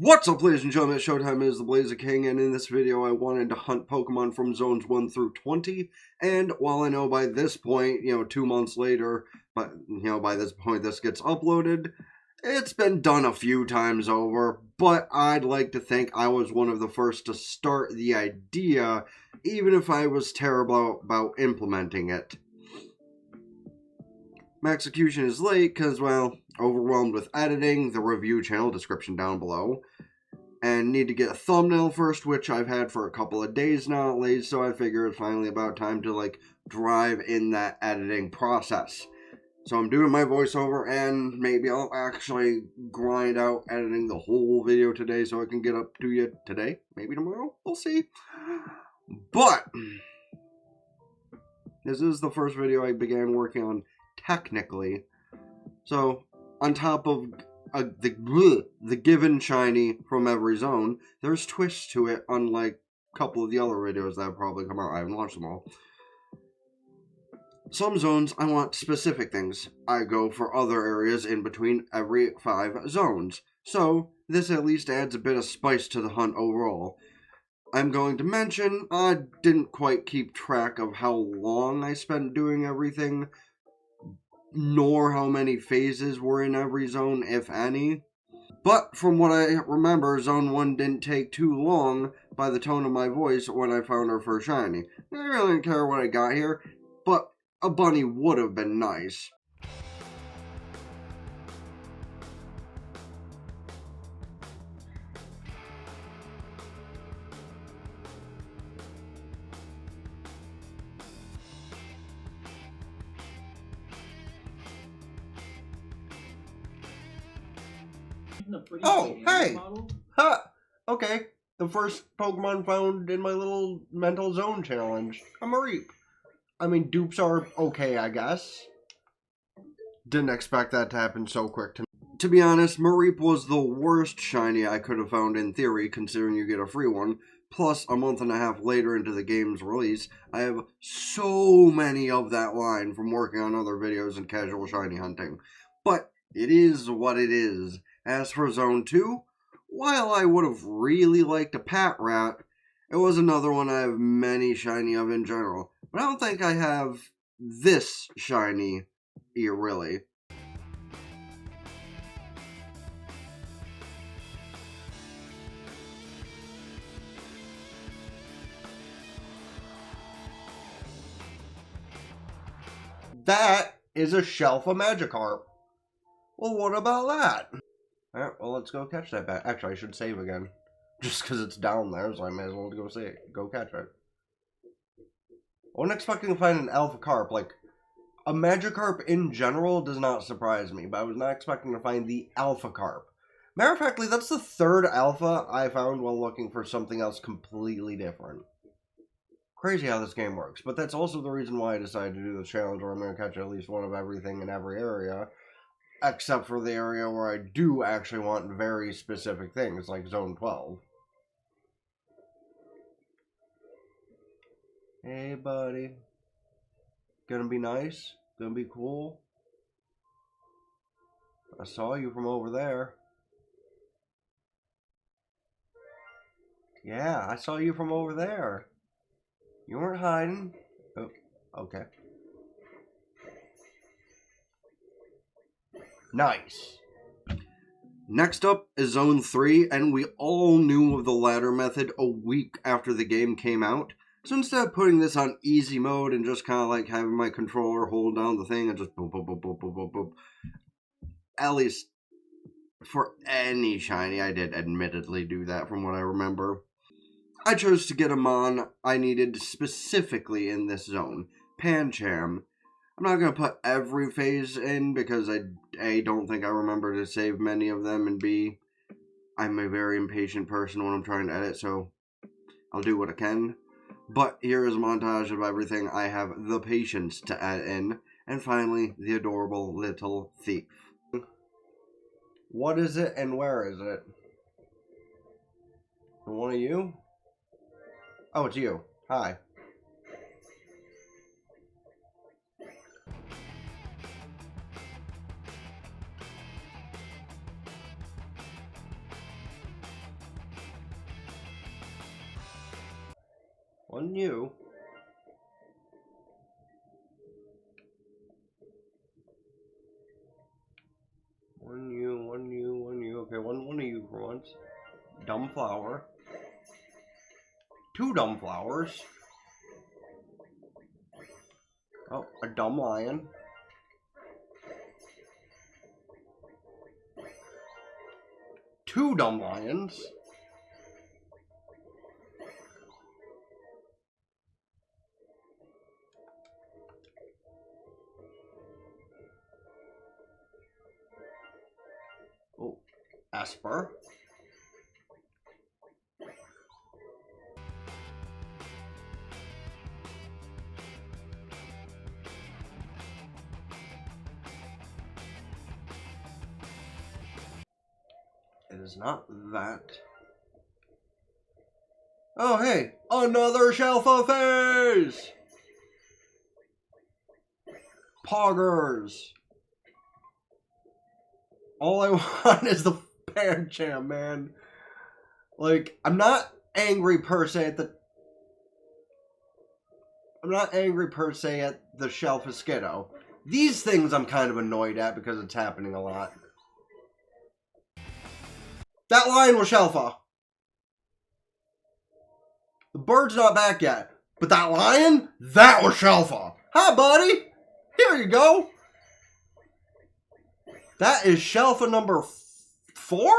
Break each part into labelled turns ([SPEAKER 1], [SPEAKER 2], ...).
[SPEAKER 1] What's up, ladies and gentlemen? Showtime is TheBlaziking, and in this video I wanted to hunt Pokemon from zones 1 through 20, and while I know by this point, 2 months later, but by this point this gets uploaded, it's been done a few times over, but I'd like to think I was one of the first to start the idea, even if I was terrible about implementing it. My execution is late because, well, overwhelmed with editing, the review channel description down below, and need to get a thumbnail first, which I've had for a couple of days now at least, so I figure it's finally about time to, drive in that editing process. So I'm doing my voiceover, and maybe I'll actually grind out editing the whole video today so I can get up to you today, maybe tomorrow, we'll see. But this is the first video I began working on technically, so on top of the given shiny from every zone, there's twists to it, unlike a couple of the other videos that have probably come out. I haven't watched them all. Some zones I want specific things. I go for other areas in between every 5 zones, so this at least adds a bit of spice to the hunt overall. I'm going to mention I didn't quite keep track of how long I spent doing everything, nor how many phases were in every zone, if any. But from what I remember, Zone 1 didn't take too long by the tone of my voice when I found our first shiny. I really didn't care what I got here, but a bunny would have been nice. Oh, hey! Huh! Okay, the first Pokemon found in my little mental zone challenge. A Mareep. I mean, dupes are okay, I guess. Didn't expect that to happen so quick to me. To be honest, Mareep was the worst shiny I could have found in theory, considering you get a free one. Plus, a month and a half later into the game's release, I have so many of that line from working on other videos and casual shiny hunting. But it is what it is. As for Zone 2, while I would have really liked a Pat Rat, it was another one I have many shiny of in general. But I don't think I have this shiny here, really. That is a shelf of Magikarp. Well, what about that? Alright, well, let's go catch that bat. Actually, I should save again. Just because it's down there, so I may as well go catch it. I wasn't expecting to find an Alpha Carp. Like, a Magikarp in general does not surprise me, but I was not expecting to find the Alpha Carp. Matter of factly, that's the 3rd Alpha I found while looking for something else completely different. Crazy how this game works, but that's also the reason why I decided to do this challenge where I'm going to catch at least one of everything in every area. Except for the area where I do actually want very specific things, like Zone 12. Hey, buddy. Gonna be nice? Gonna be cool? I saw you from over there. Yeah, I saw you from over there. You weren't hiding. Oh, okay. Nice. Next up is Zone 3, and we all knew of the ladder method a week after the game came out. So instead of putting this on easy mode and just kind of like having my controller hold down the thing and just boop, boop, boop, boop, boop, boop, boop, at least for any shiny, I did admittedly do that from what I remember. I chose to get a mon I needed specifically in this zone, Pancham. I'm not going to put every phase in because A, don't think I remember to save many of them, and B, I'm a very impatient person when I'm trying to edit, so I'll do what I can. But here is a montage of everything I have the patience to add in, and finally, the adorable little thief. What is it and where is it? One of you? Oh, it's you. Hi. One you. One you, one you, one you. Okay, one of you for once. Dumb flower. Two dumb flowers. Oh, a dumb lion. Two dumb lions. Oh, Esper. It is not that. Oh, hey, another Shelfa phase! Poggers. All I want is the Pancham, man. Like, I'm not angry per se at the... I'm not angry per se at the Shelfa Skiddo. These things I'm kind of annoyed at because it's happening a lot. That lion was Shelfa. The bird's not back yet. But that lion? That was Shelfa. Hi, buddy. Here you go. That is Shelfa number 4?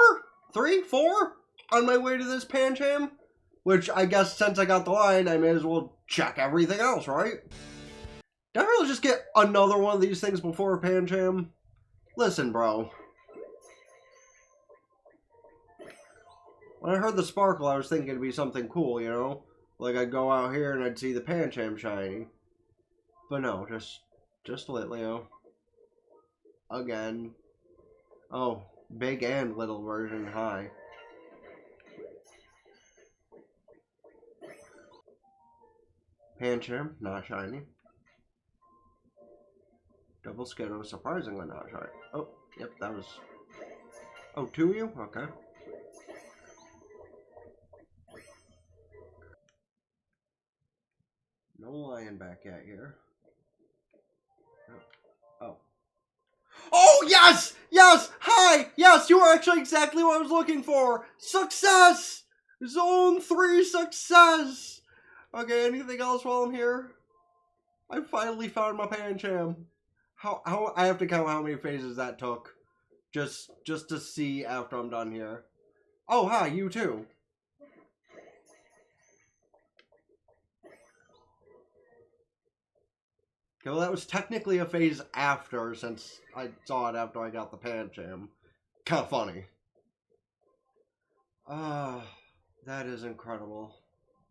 [SPEAKER 1] 3? 4? On my way to this Pancham. Which, I guess, since I got the lion, I may as well check everything else, right? Did I really just get another one of these things before Pancham? Listen, bro. When I heard the sparkle, I was thinking it'd be something cool, you know? Like, I'd go out here and I'd see the Pancham shiny. But no, just Litleo. Again. Oh, big and little version, hi. Pancham, not shiny. Double Skiddo, surprisingly not shiny. Oh, yep, that was... Oh, 2 of you? Okay. No lion back yet here. Oh. Oh, yes! Yes! Hi! Yes, you are actually exactly what I was looking for! Success! Zone 3 success! Okay, anything else while I'm here? I finally found my Pancham. How I have to count how many phases that took. Just to see after I'm done here. Oh, hi, you too. Okay, well, that was technically a phase after, since I saw it after I got the Pancham. Kind of funny. That is incredible.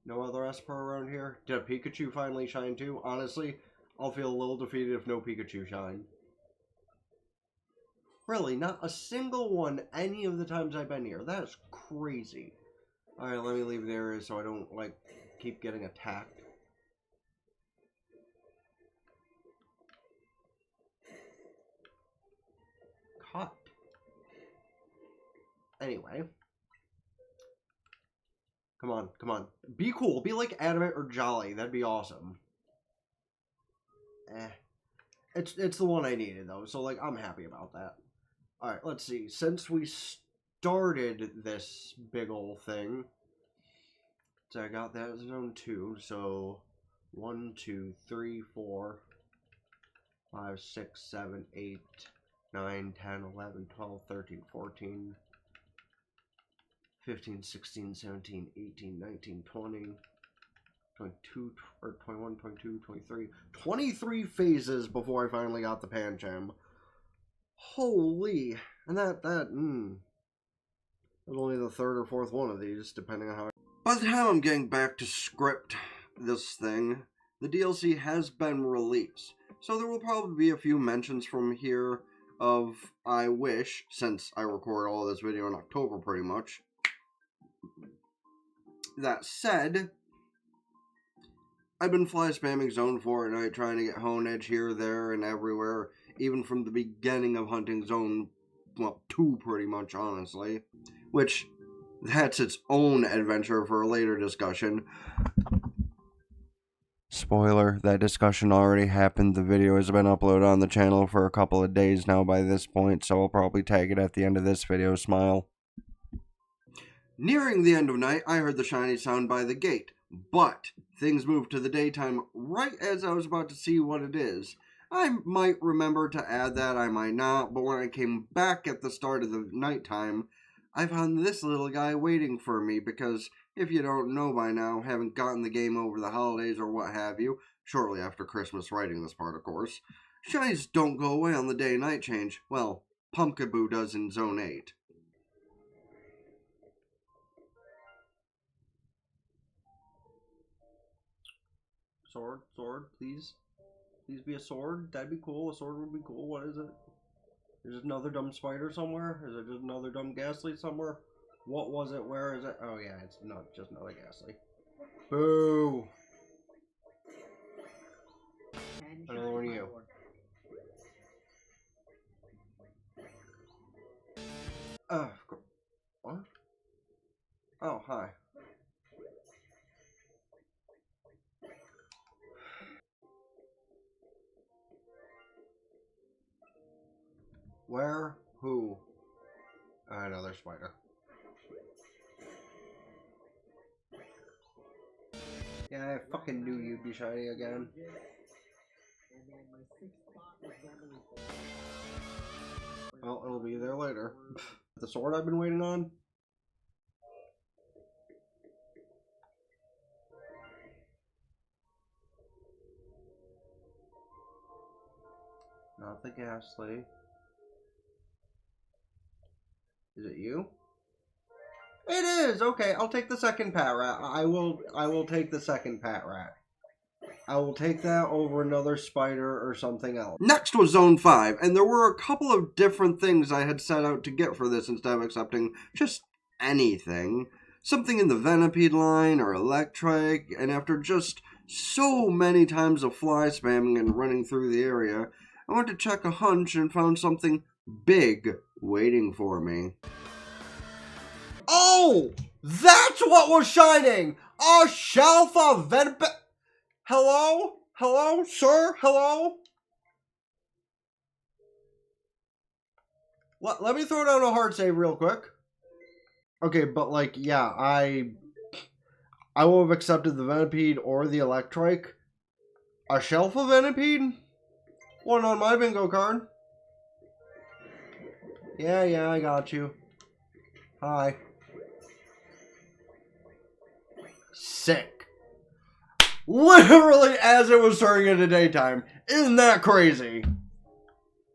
[SPEAKER 1] No other Esper around here? Did a Pikachu finally shine too? Honestly, I'll feel a little defeated if no Pikachu shine. Really, not a single one any of the times I've been here. That is crazy. Alright, let me leave the area so I don't, like, keep getting attacked. Cut. Anyway. Come on, come on. Be cool. Be like Adamant or Jolly. That'd be awesome. It's the one I needed, though. So, like, I'm happy about that. Alright, let's see. Since we started this big ol' thing... So I got that as zone 2. So, 1, 2, 3, 4, 5, 6, 7, 8, 9, 10, 11, 12, 13, 14... 15, 16, 17, 18, 19, 20, 22, or 21, 22, 23. 23 phases before I finally got the Pancham. Holy. And that was only the third or fourth one of these, depending on how... By the time I'm getting back to script this thing, the DLC has been released. So there will probably be a few mentions from here of I wish, since I record all this video in October pretty much. That said, I've been fly spamming Zone 4 at night, trying to get Hone Edge here, there, and everywhere, even from the beginning of hunting Zone, well, 2 pretty much, honestly. Which, that's its own adventure for a later discussion. Spoiler, that discussion already happened. The video has been uploaded on the channel for a couple of days now by this point, so I'll probably tag it at the end of this video, smile. Nearing the end of night, I heard the shiny sound by the gate, but things moved to the daytime right as I was about to see what it is. I might remember to add that, I might not, but when I came back at the start of the nighttime, I found this little guy waiting for me because, if you don't know by now, haven't gotten the game over the holidays or what have you, shortly after Christmas writing this part of course, shinies don't go away on the day-night change. Well, Pumpkaboo does in Zone 8. Sword, please. Please be a sword. That'd be cool. A sword would be cool. What is it? Is it another dumb spider somewhere? Is it just another dumb ghastly somewhere? What was it? Where is it? Oh yeah, it's not just another ghastly. Boo! Another one of you. What? Oh, hi. Where? Who? Another spider. Yeah, I fucking knew you'd be shiny again. Well, it'll be there later. The sword I've been waiting on? Not the ghastly. Is it you? It is! Okay, I'll take the second pat rat. I will take the second pat rat. I will take that over another spider or something else. Next was Zone 5, and there were a couple of different things I had set out to get for this instead of accepting just anything. Something in the Venipede line or Electric, and after just so many times of fly spamming and running through the area, I went to check a hunch and found something big waiting for me. Oh! That's what was shining! A shelf of Venipede... Hello? Hello, sir? Hello? Let me throw down a hard save real quick. Okay, but like, yeah, I will have accepted the Venipede or the Electric. A shelf of Venipede? One on my bingo card. Yeah, I got you. Hi. Sick. Literally as it was turning into daytime. Isn't that crazy?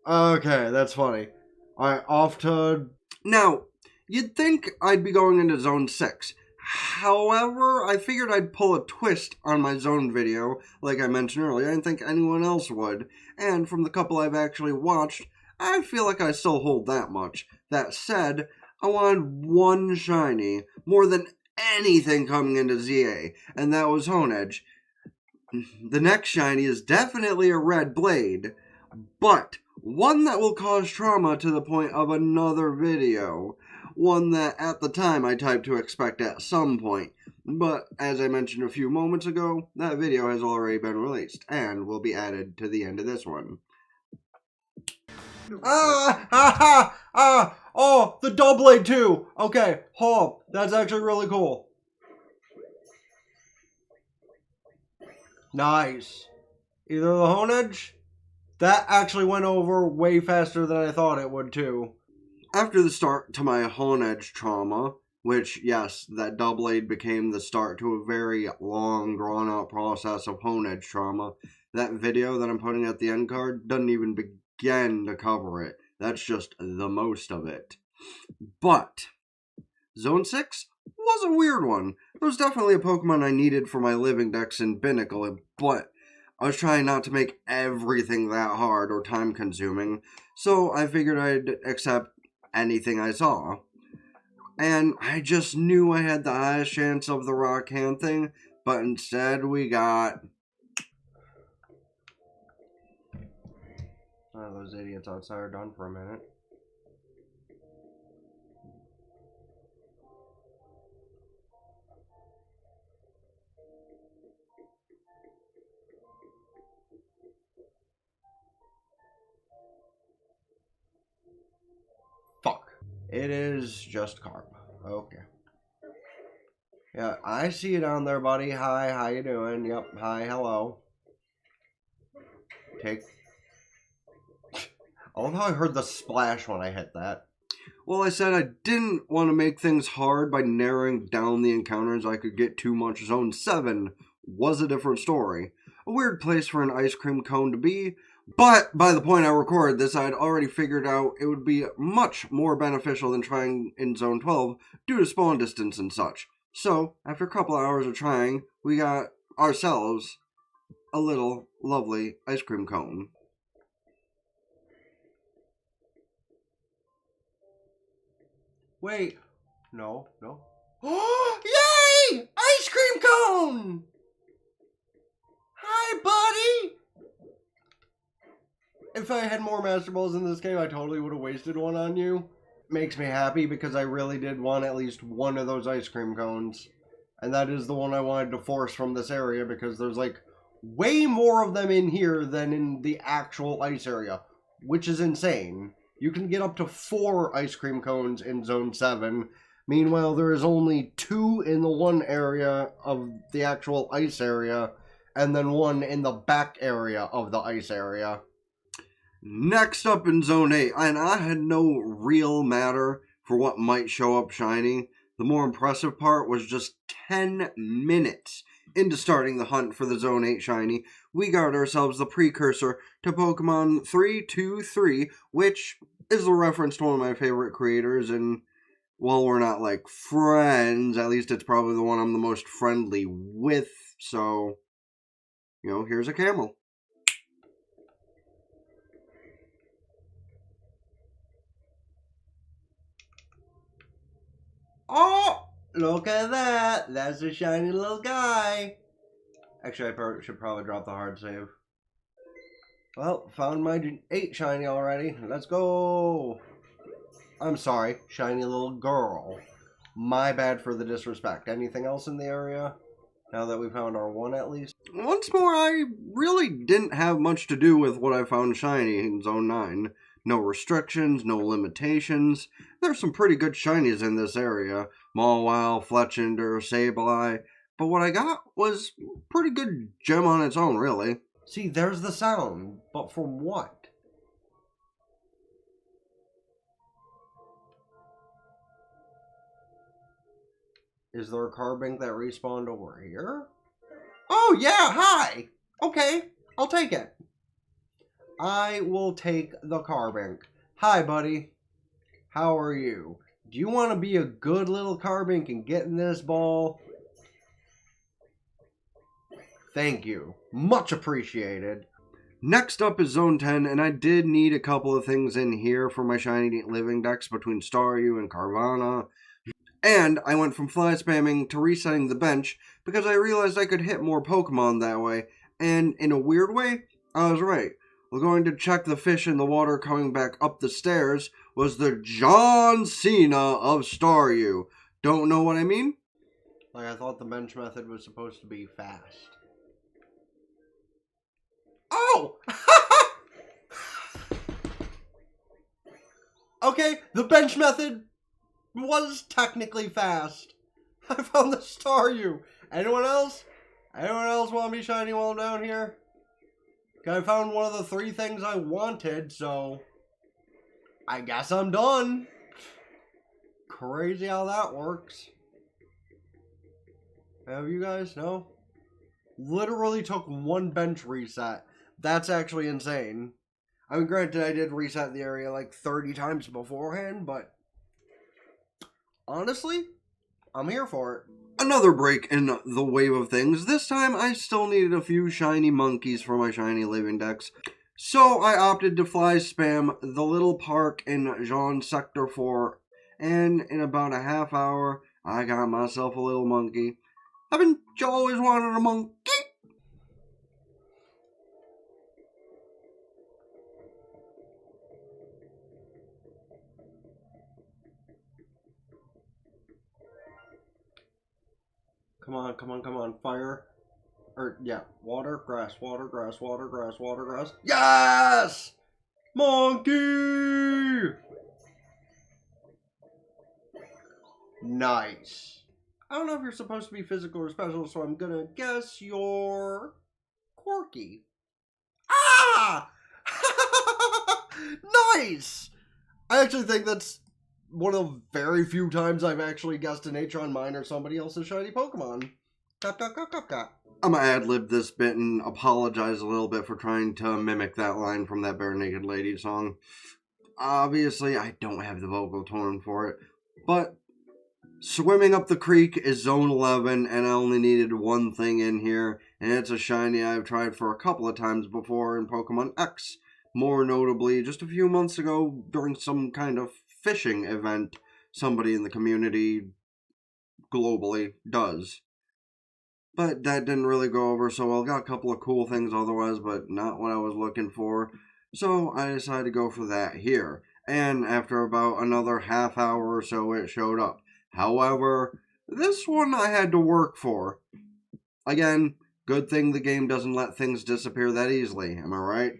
[SPEAKER 1] Okay, that's funny. Alright, off to... Now, you'd think I'd be going into Zone 6. However, I figured I'd pull a twist on my Zone video, like I mentioned earlier. I didn't think anyone else would. And from the couple I've actually watched, I feel like I still hold that much. That said, I wanted one shiny, more than anything coming into ZA, and that was Honedge. The next shiny is definitely a red blade, but one that will cause trauma to the point of another video. One that at the time I typed to expect at some point. But as I mentioned a few moments ago, that video has already been released and will be added to the end of this one. Oh, the double blade too. Okay, oh, that's actually really cool. Nice. Either the Honedge, that actually went over way faster than I thought it would too. After the start to my Honedge trauma, which, yes, that double blade became the start to a very long, drawn-out process of Honedge trauma, that video that I'm putting at the end card doesn't even begin to cover it. That's just the most of it. But Zone 6 was a weird one. It was definitely a Pokemon I needed for my living dex in Binnacle, but I was trying not to make everything that hard or time-consuming, so I figured I'd accept anything I saw. And I just knew I had the highest chance of the rock hand thing, but instead we got... Oh, those idiots outside are done for a minute. It is just carp. Okay. Yeah, I see you down there, buddy. Hi, how you doing? Yep, hi, hello. Take... I love how I heard the splash when I hit that. Well, I said I didn't want to make things hard by narrowing down the encounters I could get too much. Zone 7 was a different story. A weird place for an ice cream cone to be, but by the point I recorded this, I had already figured out it would be much more beneficial than trying in Zone 12 due to spawn distance and such. So, after a couple hours of trying, we got ourselves a little lovely ice cream cone. Wait. No. Yay! Ice cream cone! Hi, buddy! If I had more Master Balls in this game, I totally would have wasted one on you. Makes me happy because I really did want at least one of those ice cream cones. And that is the one I wanted to force from this area because there's like way more of them in here than in the actual ice area, which is insane. You can get up to 4 ice cream cones in Zone 7. Meanwhile, there is only 2 in the one area of the actual ice area, and then 1 in the back area of the ice area. Next up in Zone 8, and I had no real matter for what might show up shiny. The more impressive part was just 10 minutes into starting the hunt for the Zone 8 shiny, we got ourselves the precursor to Pokemon 323, which is a reference to one of my favorite creators, and while we're not like friends, at least it's probably the one I'm the most friendly with, so, you know, here's a camel. Oh, look at that. That's a shiny little guy. Actually, I should probably drop the hard save. Well, found my 8 shiny already. Let's go. I'm sorry, shiny little girl. My bad for the disrespect. Anything else in the area? Now that we found our 1 at least? Once more, I really didn't have much to do with what I found shiny in Zone 9. No restrictions, no limitations. There's some pretty good shinies in this area. Mawile, Fletchinder, Sableye. But what I got was pretty good gem on its own, really. See, there's the sound. But from what? Is there a Carbink that respawned over here? Oh, yeah, hi! Okay, I'll take it. I will take the Carbink. Hi, buddy. How are you? Do you want to be a good little Carbink and get in this ball? Thank you. Much appreciated. Next up is Zone 10, and I did need a couple of things in here for my shiny living decks between Staryu and Carvanha. And I went from fly spamming to resetting the bench because I realized I could hit more Pokemon that way. And in a weird way, I was right. We're going to check the fish in the water coming back up the stairs was the John Cena of Staryu. Don't know what I mean? Like, I thought the bench method was supposed to be fast. Oh! Okay, the bench method was technically fast. I found the Staryu. Anyone else? Anyone else want me shiny while I'm down here? I found one of the 3 things I wanted, so I guess I'm done. Crazy how that works. Have you guys? No? Literally took 1 bench reset. That's actually insane. I mean, granted, I did reset the area like 30 times beforehand, but honestly, I'm here for it. Another break in the wave of things. This time, I still needed a few shiny monkeys for my shiny living decks. So I opted to fly spam the little park in Jean Sector 4. And in about a half hour, I got myself a little monkey. Haven't you always wanted a monkey? Come on, come on, come on. Fire. Or, yeah. Water, grass, water, grass, water, grass, water, grass. Yes! Monkey! Nice. I don't know if you're supposed to be physical or special, so I'm gonna guess you're quirky. Ah! Nice! I actually think that's one of the very few times I've actually guessed a nature on mine or somebody else's shiny Pokemon. I'm gonna ad-lib this bit and apologize a little bit for trying to mimic that line from that Bare Naked Lady song. Obviously, I don't have the vocal tone for it, but swimming up the creek is Zone 11, and I only needed one thing in here, and it's a shiny I've tried for a couple of times before in Pokemon X. More notably, just a few months ago, during some kind of fishing event somebody in the community globally does. But that didn't really go over so well. Got a couple of cool things otherwise, but not what I was looking for. So I decided to go for that here. And after about another half hour or so, it showed up. However, this one I had to work for. Again, good thing the game doesn't let things disappear that easily. Am I right?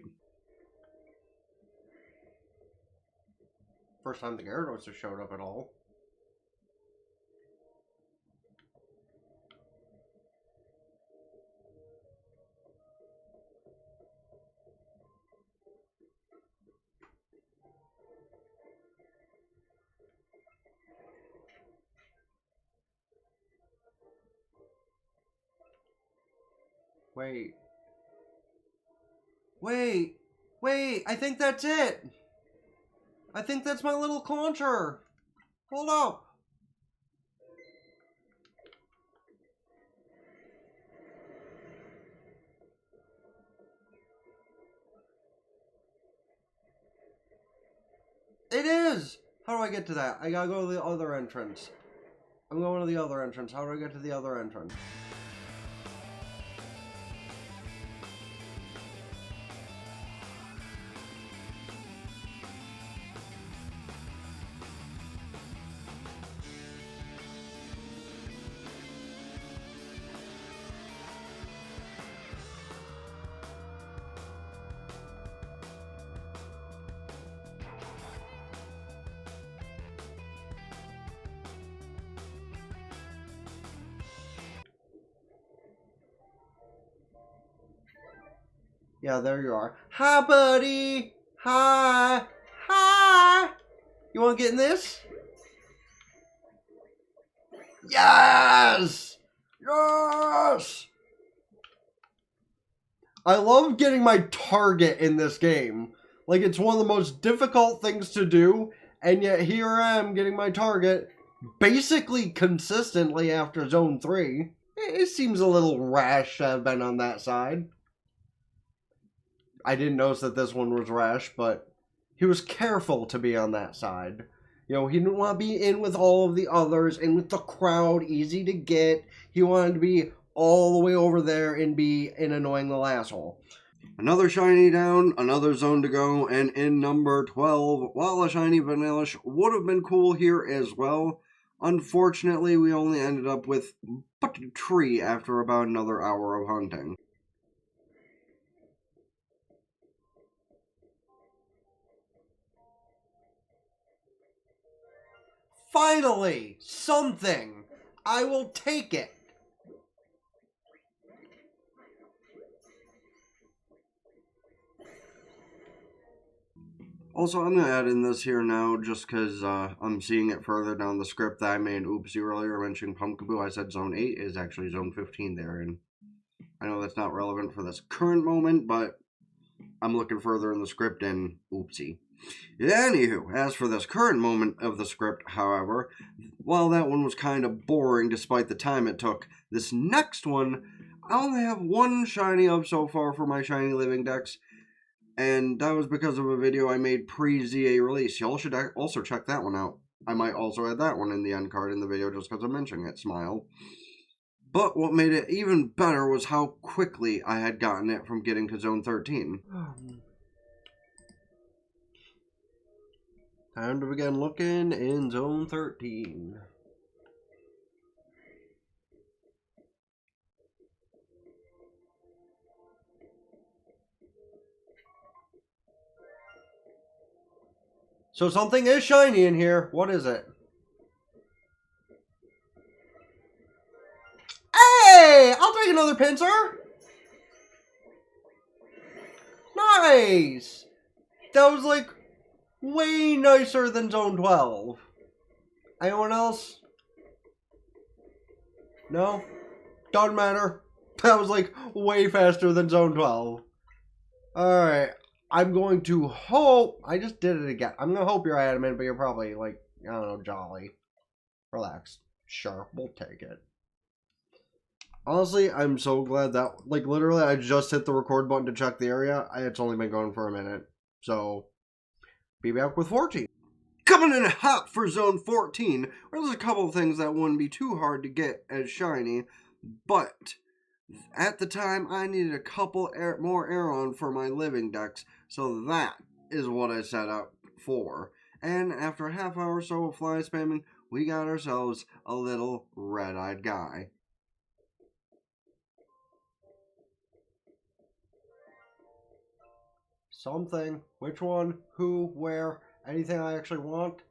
[SPEAKER 1] First time the Gyarados has showed up at all. Wait. Wait, I think that's it. I think that's my little concher. Hold up. It is! How do I get to that? I gotta go to the other entrance. I'm going to the other entrance. How do I get to the other entrance? Yeah, there you are. Hi, buddy! Hi! Hi! You wanna get in this? Yes! Yes! I love getting my target in this game. Like, it's one of the most difficult things to do, and yet here I am getting my target basically consistently after Zone 3. It seems a little rash to have been on that side. I didn't notice that this one was rash, but he was careful to be on that side. You know, he didn't want to be in with all of the others, in with the crowd, easy to get. He wanted to be all the way over there and be an annoying little asshole. Another shiny down, another zone to go, and in number 12, while a shiny Vanillish would have been cool here as well, unfortunately we only ended up with but a tree after about another hour of hunting. Finally! Something! I will take it! Also, I'm going to add in this here now just because I'm seeing it further down the script that I made oopsie earlier mentioning Pumpkaboo. I said Zone 8 is actually Zone 15 there, and I know that's not relevant for this current moment, but I'm looking further in the script and oopsie. Anywho, as for this current moment of the script, however, while that one was kind of boring despite the time it took, this next one, I only have one shiny of so far for my shiny living dex, and that was because of a video I made pre-ZA release. Y'all should also check that one out. I might also add that one in the end card in the video just because I'm mentioning it, smile. But what made it even better was how quickly I had gotten it from getting to Zone 13. Time to begin looking in Zone 13. So something is shiny in here. What is it? I'll take another pincer. Nice. That was like way nicer than Zone 12. Anyone else? No? Doesn't matter. That was like way faster than Zone 12. Alright. I'm going to hope... I just did it again. I'm going to hope you're adamant, but you're probably like, I don't know, jolly. Relax. Sure, we'll take it. Honestly, I'm so glad that, like, literally, I just hit the record button to check the area. It's only been going for a minute. So, be back with 14. Coming in hot for Zone 14, where there's a couple of things that wouldn't be too hard to get as shiny, but at the time, I needed a couple more Aeron for my living decks, so that is what I set up for. And after a half hour or so of fly spamming, we got ourselves a little red-eyed guy. Something. Which one? Who? Where? Anything I actually want?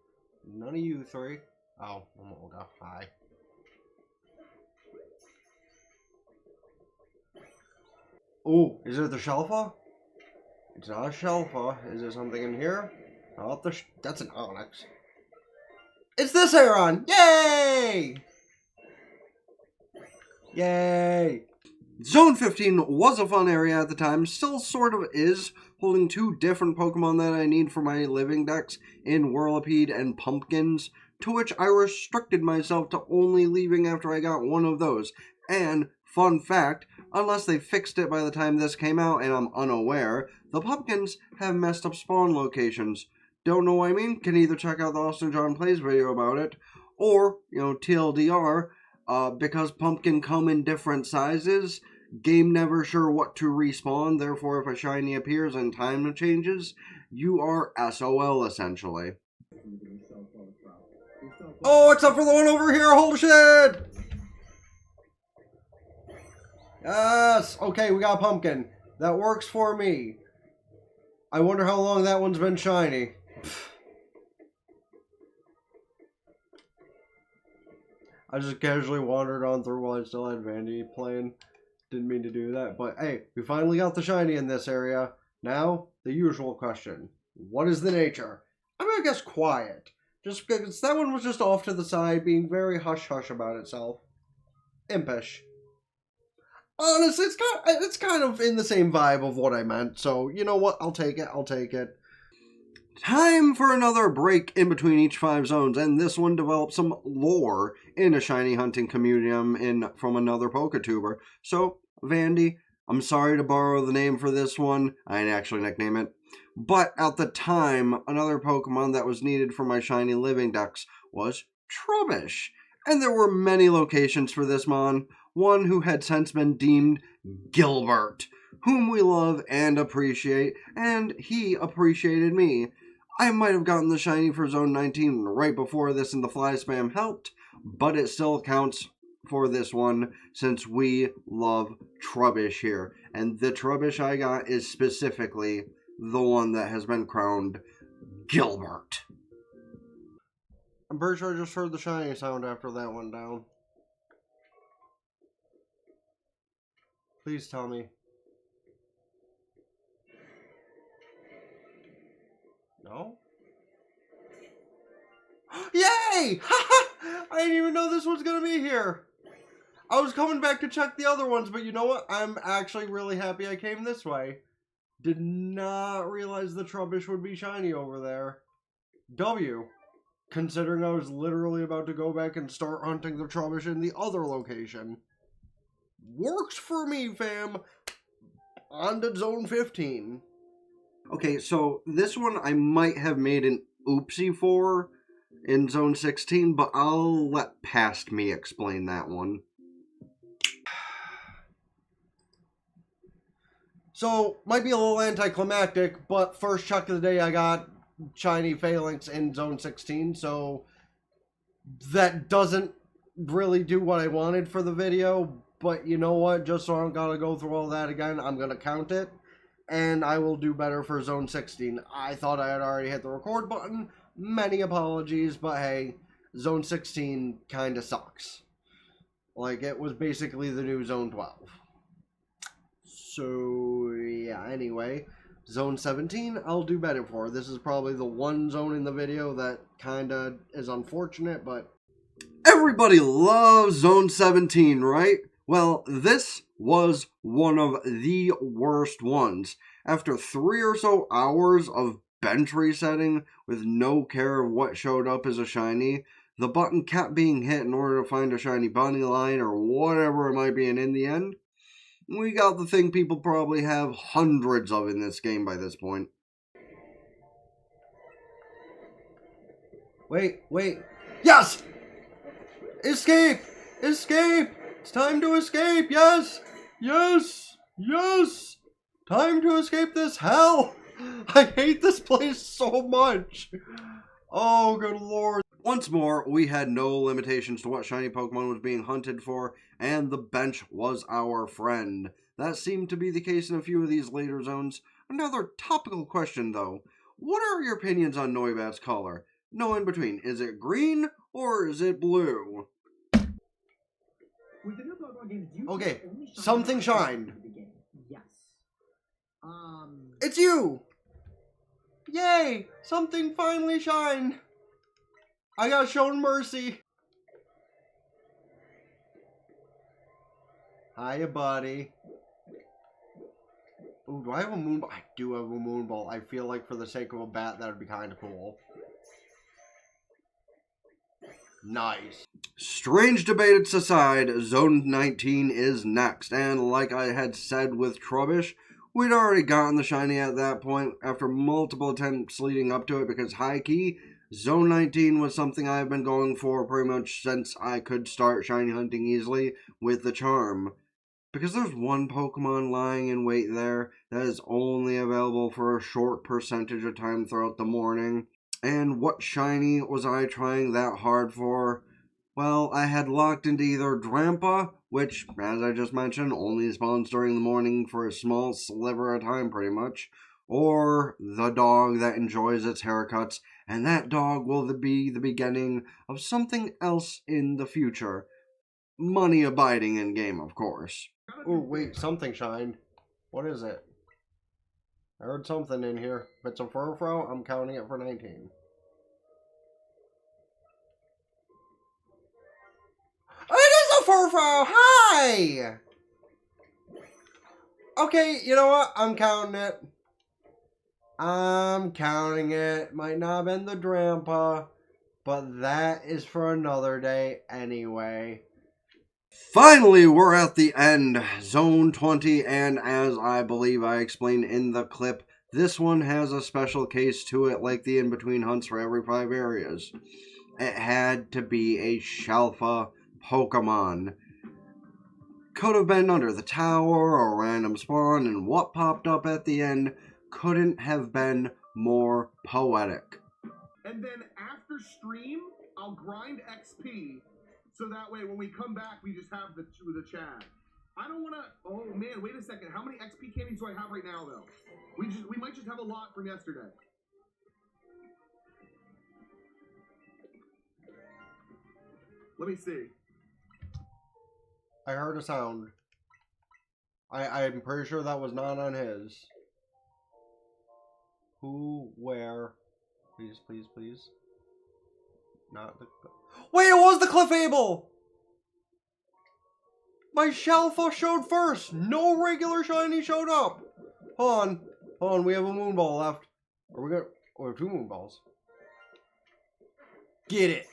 [SPEAKER 1] None of you three. Oh, I'm Olga. Hi. Oh, is it the Shelfa? It's not a Shelfa. Is there something in here? Oh, that's an Onyx. It's this Aeron! Yay! Yay! Zone 15 was a fun area at the time, still sort of is, holding two different Pokemon that I need for my living decks in Whirlipede and Pumpkins, to which I restricted myself to only leaving after I got one of those. And, fun fact, unless they fixed it by the time this came out and I'm unaware, the Pumpkins have messed up spawn locations. Don't know what I mean? Can either check out the Austin John Plays video about it, or, TLDR, because Pumpkin come in different sizes, game never sure what to respawn, therefore if a shiny appears and time changes, you are SOL essentially. Oh, except for the one over here, holy shit! Yes! Okay, we got a Pumpkin. That works for me. I wonder how long that one's been shiny. I just casually wandered on through while I still had Vandy playing. Didn't mean to do that, but hey, we finally got the shiny in this area. Now, the usual question. What is the nature? I'm gonna guess quiet. Just because that one was just off to the side, being very hush-hush about itself. Impish. Honestly, it's kind of in the same vibe of what I meant, so you know what? I'll take it. I'll take it. Time for another break in between each 5 zones, and this one developed some lore in a shiny hunting community from another Poketuber. So, Vandy, I'm sorry to borrow the name for this one. I didn't actually nickname it. But at the time, another Pokemon that was needed for my shiny living decks was Trubbish. And there were many locations for this mon, one who had since been deemed Gilbert, whom we love and appreciate, and he appreciated me. I might have gotten the shiny for Zone 19 right before this and the fly spam helped, but it still counts for this one since we love Trubbish here. And the Trubbish I got is specifically the one that has been crowned Gilbert. I'm pretty sure I just heard the shiny sound after that went down. Please tell me. No? Yay! I didn't even know this was gonna be here. I was coming back to check the other ones, but you know what? I'm actually really happy I came this way. Did not realize the Trubbish would be shiny over there. W. Considering I was literally about to go back and start hunting the Trubbish in the other location. Works for me, fam. On to Zone 15. Okay, so this one I might have made an oopsie for in Zone 16, but I'll let past me explain that one. So, might be a little anticlimactic, but first check of the day I got shiny Phalanx in Zone 16, so that doesn't really do what I wanted for the video, but you know what, just so I don't gotta go through all that again, I'm gonna count it, and I will do better for Zone 16. I thought I had already hit the record button, many apologies, but hey, Zone 16 kinda sucks. Like, it was basically the new Zone 12. So, yeah, anyway. Zone 17, I'll do better for. This is probably the one zone in the video that kinda is unfortunate, but... Everybody loves Zone 17, right? Well, this was one of the worst ones. After 3 or so hours of bench resetting with no care of what showed up as a shiny, the button kept being hit in order to find a shiny bunny line or whatever it might be, and in the end, we got the thing people probably have hundreds of in this game by this point. Wait. Yes! Escape! Escape! It's time to escape! Yes! Time to escape this hell! I hate this place so much! Oh, good lord. Once more, we had no limitations to what shiny Pokemon was being hunted for, and the bench was our friend. That seemed to be the case in a few of these later zones. Another topical question, though. What are your opinions on Noibat's color? No in between. Is it green or is it blue? Okay, something shined.
[SPEAKER 2] Yes.
[SPEAKER 1] It's you! Yay! Something finally shined! I got shown mercy. Hiya, buddy. Ooh, do I have a moonball? I do have a moonball. I feel like for the sake of a bat, that would be kind of cool. Nice. Strange debates aside, Zone 19 is next, and like I had said with Trubbish, we'd already gotten the shiny at that point after multiple attempts leading up to it because high key, Zone 19 was something I've been going for pretty much since I could start shiny hunting easily with the charm. Because there's one Pokemon lying in wait there that is only available for a short percentage of time throughout the morning. And what shiny was I trying that hard for? Well, I had locked into either Drampa, which, as I just mentioned, only spawns during the morning for a small sliver of time pretty much, or the dog that enjoys its haircuts, and that dog will be the beginning of something else in the future. Money abiding in game, of course. Oh, wait, something shined. What is it? I heard something in here. If it's a Furfrou, I'm counting it for 19. It is a Furfrou! Hi! Okay, you know what? I'm counting it. I'm counting it. Might not have been the Drampa, but that is for another day anyway. Finally, we're at the end, Zone 20, and as I believe I explained in the clip, this one has a special case to it like the in-between hunts for every 5 areas. It had to be a Shalfa Pokemon. Could have been under the tower or a random spawn, and what popped up at the end couldn't have been more poetic.
[SPEAKER 3] And then after stream, I'll grind XP, so that way when we come back, we just have the chat. I don't want to. Oh man, wait a second. How many XP candies do I have right now, though? We might just have a lot from yesterday. Let me see.
[SPEAKER 1] I heard a sound. I'm pretty sure that was not on his. Who, where? Please, please, please. Not the... Wait, it was the Clefable! My Shalfa showed first! No regular shiny showed up! Hold on, we have a Moonball left. Are we gonna... Oh, we have 2 Moonballs. Get it!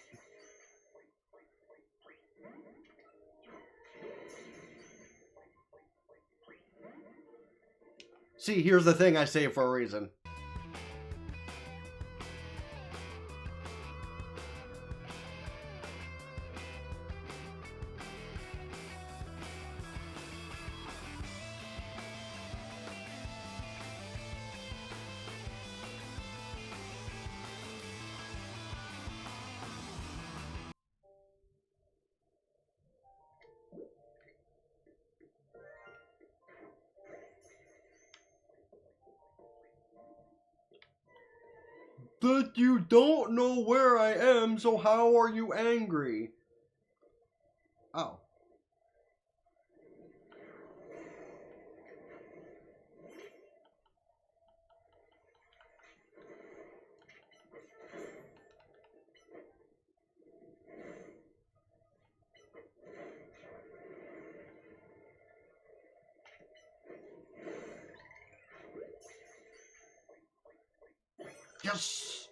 [SPEAKER 1] See, here's the thing I say for a reason. But you don't know where I am, so how are you angry? Oh. Yes!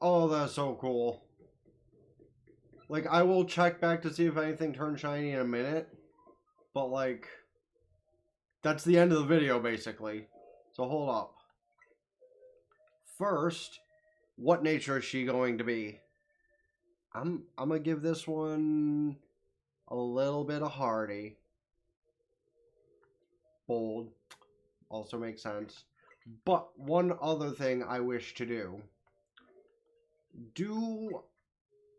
[SPEAKER 1] Oh, that's so cool. Like, I will check back to see if anything turned shiny in a minute. But, like, that's the end of the video, basically. So, hold up. First, what nature is she going to be? I'm gonna give this one a little bit of hardy. Bold. Also makes sense. But one other thing I wish to do. Do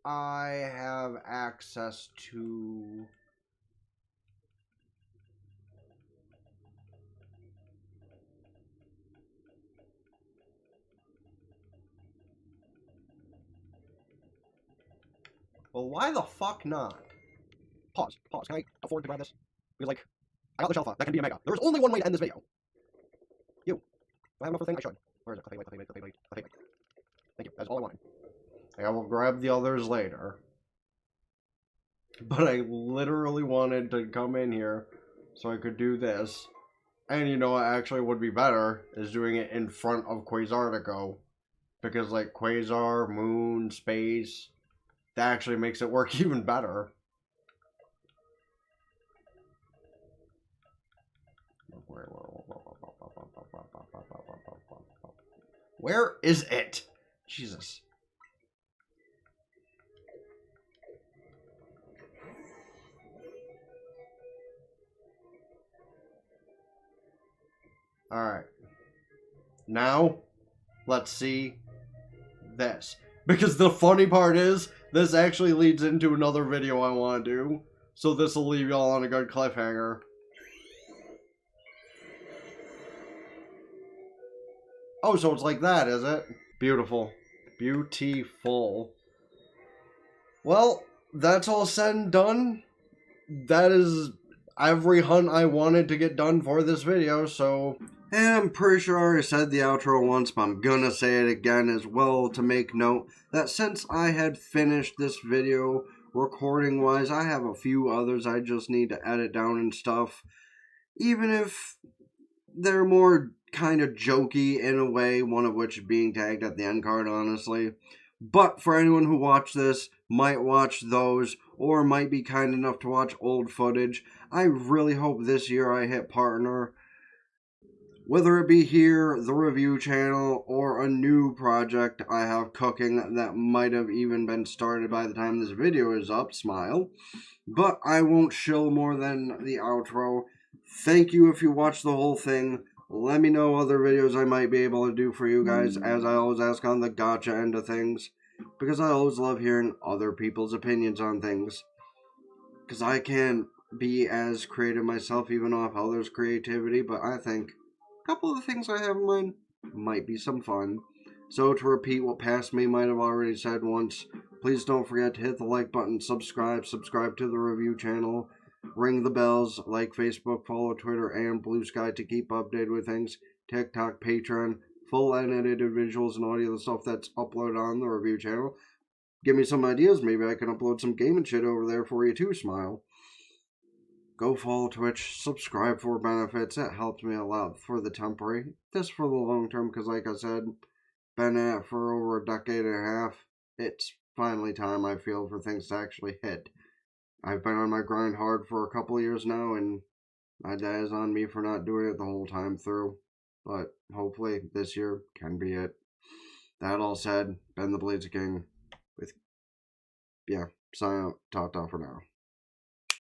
[SPEAKER 1] I have access to... Well, why the fuck not? Pause. Can I afford to grab this? Because, like, I got the shelf. That can be a mega. There's only one way to end this video. You. Do I have enough for the thing? I should. Where is it? Clefable. Thank you. That's all I wanted. I will grab the others later. But I literally wanted to come in here so I could do this. And you know what actually would be better is doing it in front of Quasartico. Because, like, Quasar, Moon, Space, that actually makes it work even better. Where is it? Jesus. Alright. Now, let's see this. Because the funny part is, this actually leads into another video I want to do. So this will leave y'all on a good cliffhanger. Oh, so it's like that, is it? Beautiful. Beautiful. Well, that's all said and done. That is every hunt I wanted to get done for this video, so... And I'm pretty sure I already said the outro once, but I'm gonna say it again as well to make note that since I had finished this video recording-wise, I have a few others I just need to edit down and stuff. Even if they're more kind of jokey in a way, one of which being tagged at the end card, honestly. But for anyone who watched this, might watch those, or might be kind enough to watch old footage, I really hope this year I hit partner. Whether it be here, the review channel, or a new project I have cooking that might have even been started by the time this video is up, smile. But I won't shill more than the outro. Thank you if you watched the whole thing. Let me know other videos I might be able to do for you guys, as I always ask on the gotcha end of things. Because I always love hearing other people's opinions on things. Because I can't be as creative myself, even off others' creativity, but I think a couple of the things I have in mind might be some fun. So to repeat what past me might have already said once, please don't forget to hit the like button, subscribe to the review channel, ring the bells, like Facebook, follow Twitter, and Blue Sky to keep updated with things, TikTok, Patreon, full unedited visuals and audio, the stuff that's uploaded on the review channel. Give me some ideas, maybe I can upload some gaming shit over there for you too, smile. Go follow Twitch, subscribe for benefits, it helps me a lot for the temporary. This for the long term, because like I said, been at it for over a decade and a half. It's finally time, I feel, for things to actually hit. I've been on my grind hard for a couple of years now, and my dad is on me for not doing it the whole time through. But hopefully this year can be it. That all said, been TheBlaziking with, sign out, ta-ta for now.